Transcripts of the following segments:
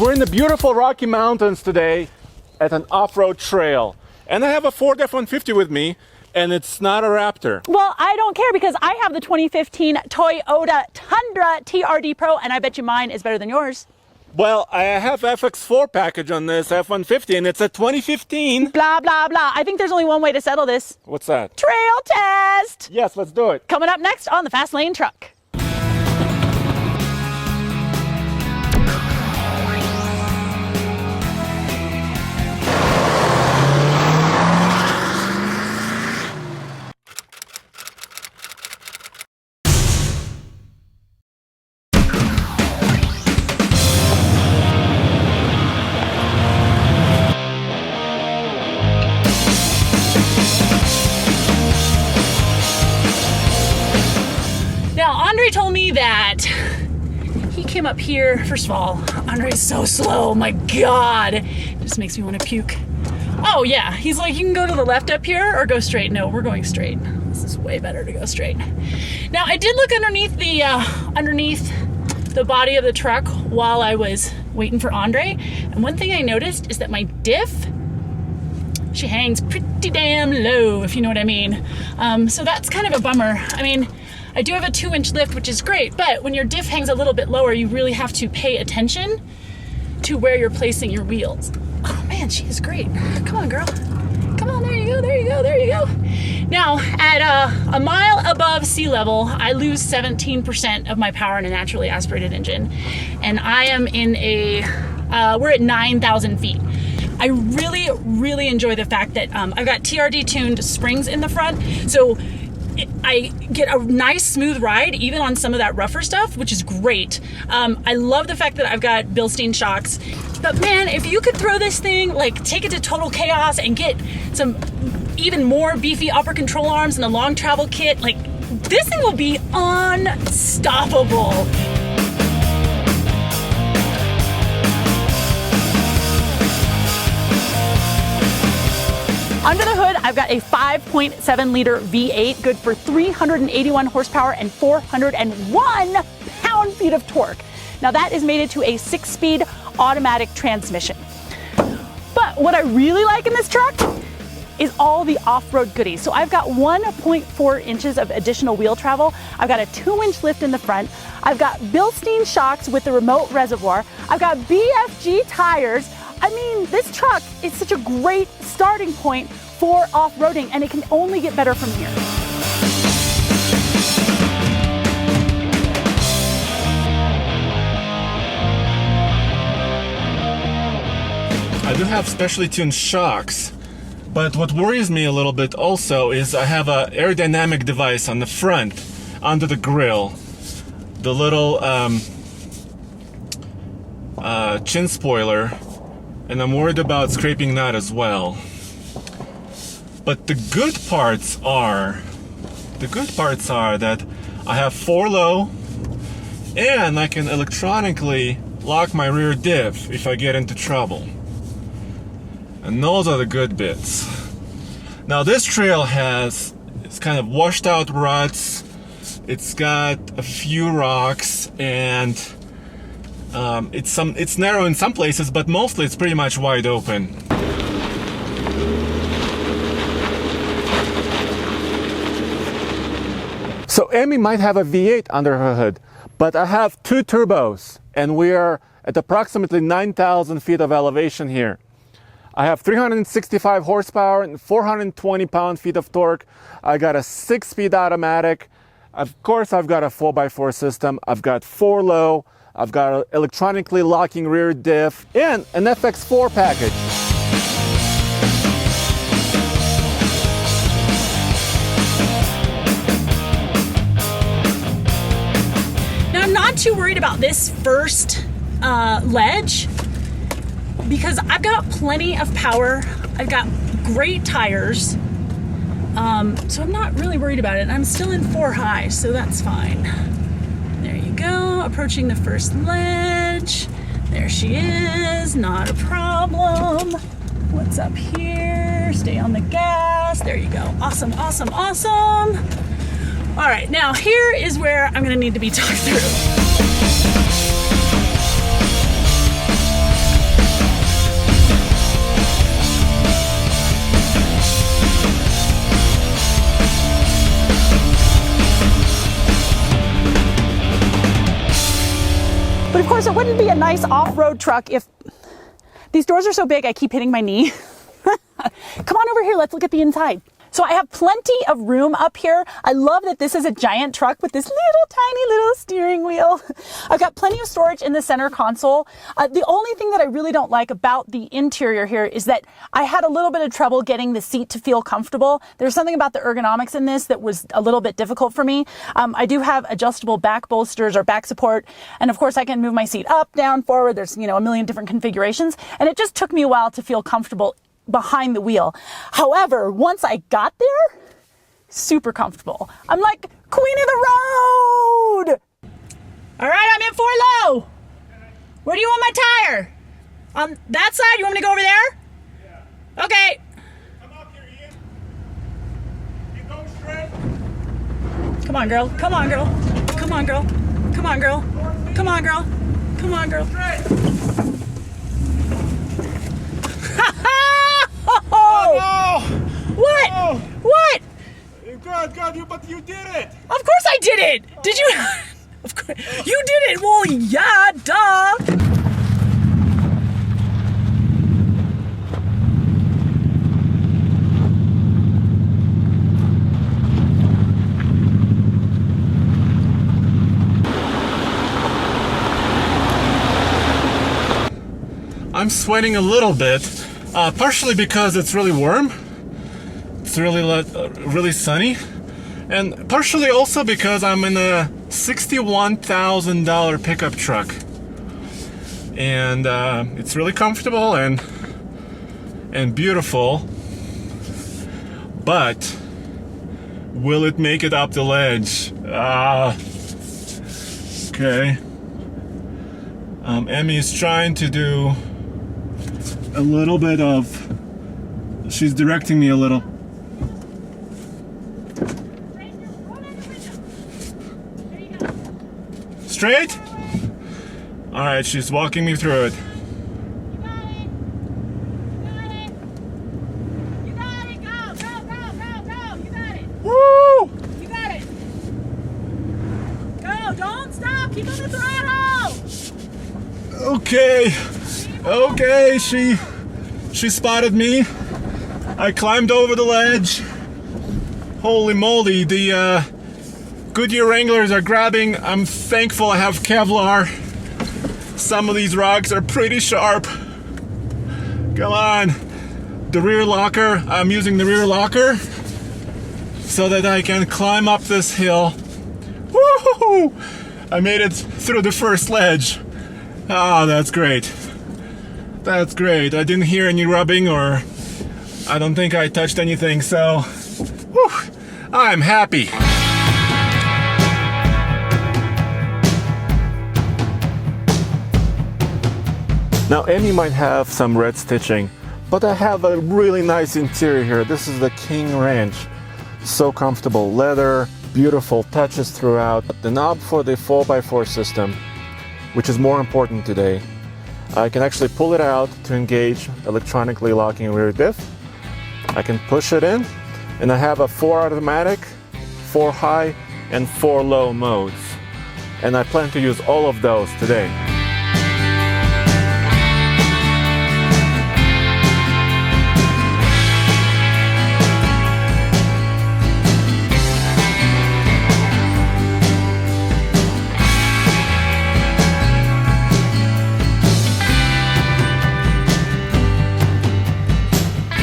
we're in the beautiful Rocky Mountains today at an off-road trail. And I have a Ford F-150 with me, and it's not a Raptor. Well, I don't care because I have the 2015 Toyota Tundra TRD Pro, and I bet you mine is better than yours. Well, I have FX4 package on this F-150, and it's a 2015. Blah, blah, blah. I think there's only one way to settle this. What's that? Trail test! Yes, let's do it. Coming up next on the Fast Lane Truck. Andre told me that he came up here. First of all, Andre's so slow. My God, it just makes me want to puke. Oh yeah, he's like, you can go to the left up here or go straight. No, we're going straight. This is way better to go straight. Now I did look underneath the body of the truck while I was waiting for Andre, and one thing I noticed is that my diff, she hangs pretty damn low, if you know what I mean. So that's kind of a bummer. I mean, I do have a 2-inch lift, which is great, but when your diff hangs a little bit lower, you really have to pay attention to where you're placing your wheels. Oh man, she is great. Come on, girl. Come on, there you go, there you go, there you go. Now, at a mile above sea level, I lose 17% of my power in a naturally aspirated engine. And I am in we're at 9,000 feet. I really, really enjoy the fact that I've got TRD tuned springs in the front. So I get a nice smooth ride even on some of that rougher stuff, which is great. I love the fact that I've got Bilstein shocks, but man, if you could throw this thing, like take it to total chaos and get some even more beefy upper control arms and a long travel kit, like this thing will be unstoppable. Under the hood, I've got a 5.7 liter V8, good for 381 horsepower and 401 pound-feet of torque. Now that is mated to a 6-speed automatic transmission. But what I really like in this truck is all the off-road goodies. So I've got 1.4 inches of additional wheel travel. I've got a 2-inch lift in the front. I've got Bilstein shocks with the remote reservoir. I've got BFG tires. I mean, this truck is such a great starting point for off-roading, and it can only get better from here. I do have specially tuned shocks, but what worries me a little bit also is I have an aerodynamic device on the front, under the grille. The little chin spoiler. And I'm worried about scraping that as well. But the good parts are that I have 4 low, and I can electronically lock my rear diff if I get into trouble. And those are the good bits. Now this trail it's kind of washed out ruts. It's got a few rocks, and it's narrow in some places, but mostly it's pretty much wide open. So Amy might have a V8 under her hood, but I have 2 turbos, and we are at approximately 9,000 feet of elevation here. I have 365 horsepower and 420 pound-feet of torque. I got a 6-speed automatic. Of course, I've got a 4x4 system. I've got 4 low. I've got an electronically locking rear diff and an FX4 package. Now I'm not too worried about this first ledge because I've got plenty of power. I've got great tires. So I'm not really worried about it. I'm still in 4 high, so that's fine. There you go, approaching the first ledge. There she is, not a problem. What's up here? Stay on the gas. There you go. Awesome, awesome, awesome. All right, now here is where I'm gonna need to be talked through. it wouldn't be a nice off-road truck if... These doors are so big, I keep hitting my knee. Come on over here, let's look at the inside. So I have plenty of room up here. I love that this is a giant truck with this little tiny little steering wheel. I've got plenty of storage in the center console. The only thing that I really don't like about the interior here is that I had a little bit of trouble getting the seat to feel comfortable. There's something about the ergonomics in this that was a little bit difficult for me. I do have adjustable back bolsters or back support. And of course I can move my seat up, down, forward. There's, you know, a million different configurations. And it just took me a while to feel comfortable behind the wheel. However, once I got there, super comfortable. I'm like queen of the road. All right, I'm in 4 low. Where do you want my tire? On that side? You want me to go over there? Yeah. Okay. Come up here, Ian. You go straight. Come on, girl. Come on, girl. Come on, girl. Come on, girl. Come on, girl. Come on, girl. Straight. Oh, no! What? Oh. What? God, but you did it! Of course I did it! Did you? Of course. You did it! Well, yeah, duh! I'm sweating a little bit, partially because it's really warm. It's really sunny, and partially also because I'm in a $61,000 pickup truck, and it's really comfortable and beautiful. But will it make it up the ledge? Okay. Emmy is trying to do a little bit of. She's directing me a little. Straight? Alright, she's walking me through it. You got it! Go! You got it! Woo! You got it! Go! Don't stop! Keep on the throttle! Okay, she spotted me. I climbed over the ledge. Holy moly, the Goodyear Wranglers are grabbing. I'm thankful I have Kevlar. Some of these rocks are pretty sharp. Come on. The rear locker, I'm using the rear locker so that I can climb up this hill. Woo-hoo-hoo! I made it through the first ledge. Ah, that's great. That's great. I didn't hear any rubbing, or I don't think I touched anything, so whew, I'm happy. Now, Emmy might have some red stitching, but I have a really nice interior here. This is the King Ranch. So comfortable. Leather, beautiful touches throughout. The knob for the 4x4 system, which is more important today. I can actually pull it out to engage electronically locking rear diff. I can push it in, and I have a 4 automatic, 4 high, and 4 low modes. And I plan to use all of those today.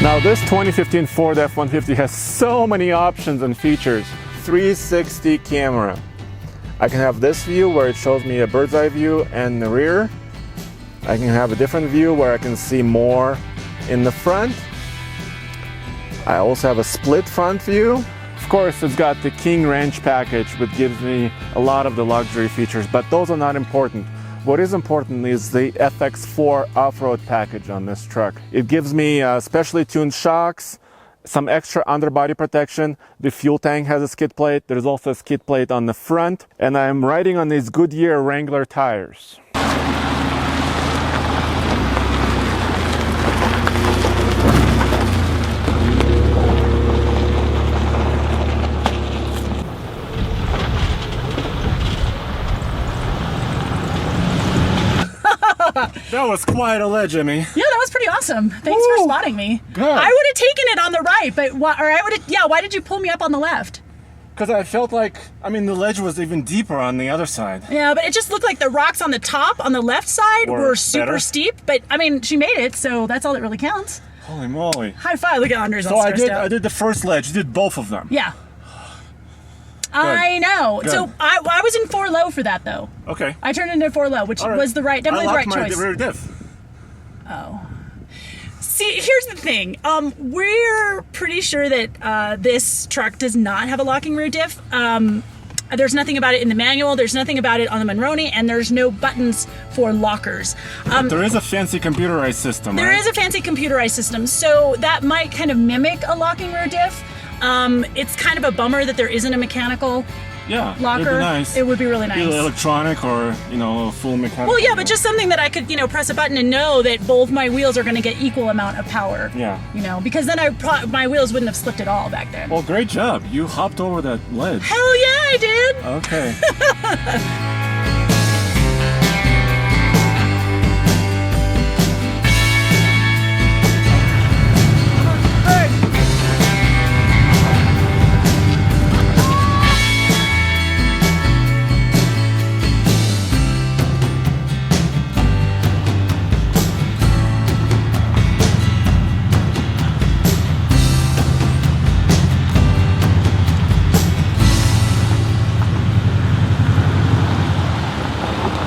Now this 2015 Ford F-150 has so many options and features. 360 camera. I can have this view where it shows me a bird's eye view and the rear. I can have a different view where I can see more in the front. I also have a split front view. Of course, it's got the King Ranch package, which gives me a lot of the luxury features, but those are not important. What is important is the FX4 off-road package on this truck. It gives me specially tuned shocks, some extra underbody protection. The fuel tank has a skid plate. There's also a skid plate on the front. And I'm riding on these Goodyear Wrangler tires. That was quite a ledge, Emmy. Yeah, that was pretty awesome. Thanks for spotting me. Good. I would have taken it on the right, but why did you pull me up on the left? Because I felt like, the ledge was even deeper on the other side. Yeah, but it just looked like the rocks on the top, on the left side, were super better. steep. But, she made it, so that's all that really counts. Holy moly. High five. Look at Andre's all So stressed out. I did the first ledge. You did both of them. Yeah. I know. Good. So I was in 4 low for that, though. Okay. I turned into 4 low, which was definitely the right choice. I rear diff. Oh. See, here's the thing. We're pretty sure that this truck does not have a locking rear diff. There's nothing about it in the manual. There's nothing about it on the Monroney, and there's no buttons for lockers. But there is a fancy computerized system, There is a fancy computerized system, so that might kind of mimic a locking rear diff. It's kind of a bummer that there isn't a mechanical locker. It'd be nice. It would be really nice. Either electronic or, a full mechanical. Well, yeah, but just something that I could, press a button and know that both my wheels are going to get equal amount of power. Yeah. Because then my wheels wouldn't have slipped at all back then. Well, great job. You hopped over that ledge. Hell yeah, I did. Okay.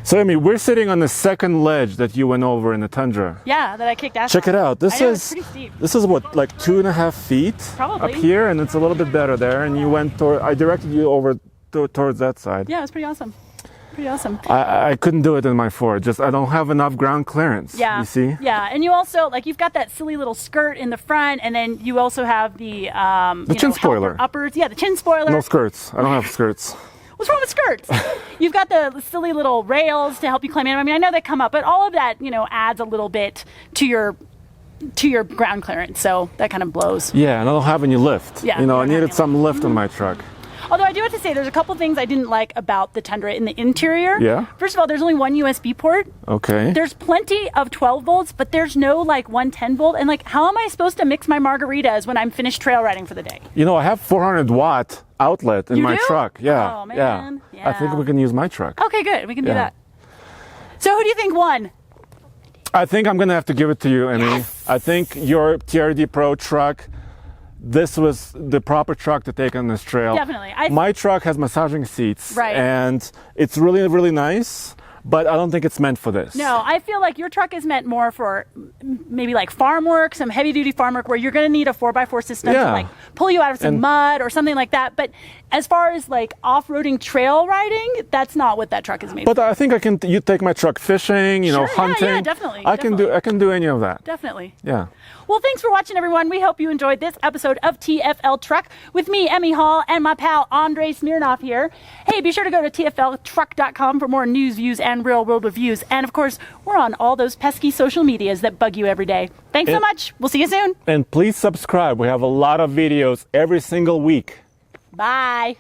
So, Amy, we're sitting on the second ledge that you went over in the Tundra. Yeah, that I kicked ass. Check it out. This it's pretty steep. This is what, like 2.5 feet Probably. up here, and it's a little bit better there. And you went toward. I directed you over towards that side. Yeah, it was pretty awesome. Pretty awesome. I couldn't do it in my Ford. Just I don't have enough ground clearance. Yeah. You see? Yeah, and you also you've got that silly little skirt in the front, and then you also have the chin spoiler. Uppers. Yeah, the chin spoiler. No skirts. I don't have skirts. What's wrong with skirts? You've got the silly little rails to help you climb in. I know they come up, but all of that, adds a little bit to your ground clearance. So that kind of blows. Yeah, and I don't have any lift. Yeah, I needed some lift on my truck. Although I do have to say, there's a couple things I didn't like about the Tundra in the interior. Yeah. First of all, there's only one USB port. Okay. There's plenty of 12 volts, but there's no 110 volt. And how am I supposed to mix my margaritas when I'm finished trail riding for the day? I have 400 watt outlet in my truck. Yeah. Oh, man. Yeah. I think we can use my truck. Okay, good. We can do that. So who do you think won? I think I'm going to have to give it to you, Emmy. Yes. I think your TRD Pro truck, this was the proper truck to take on this trail. Definitely. My truck has massaging seats. Right. And it's really, really nice, but I don't think it's meant for this. No, I feel like your truck is meant more for maybe farm work, some heavy duty farm work where you're going to need a 4x4 system to pull you out of some mud or something like that. But as far as off-roading trail riding, that's not what that truck is made for. But I think you take my truck fishing, Sure, hunting. Yeah, definitely. I can do any of that. Definitely. Yeah. Well, thanks for watching, everyone. We hope you enjoyed this episode of TFL Truck with me, Emmy Hall, and my pal, Andre Smirnoff here. Hey, be sure to go to tfltruck.com for more news, views, and real-world reviews. And, of course, we're on all those pesky social medias that bug you every day. Thanks so much. We'll see you soon. And please subscribe. We have a lot of videos every single week. Bye.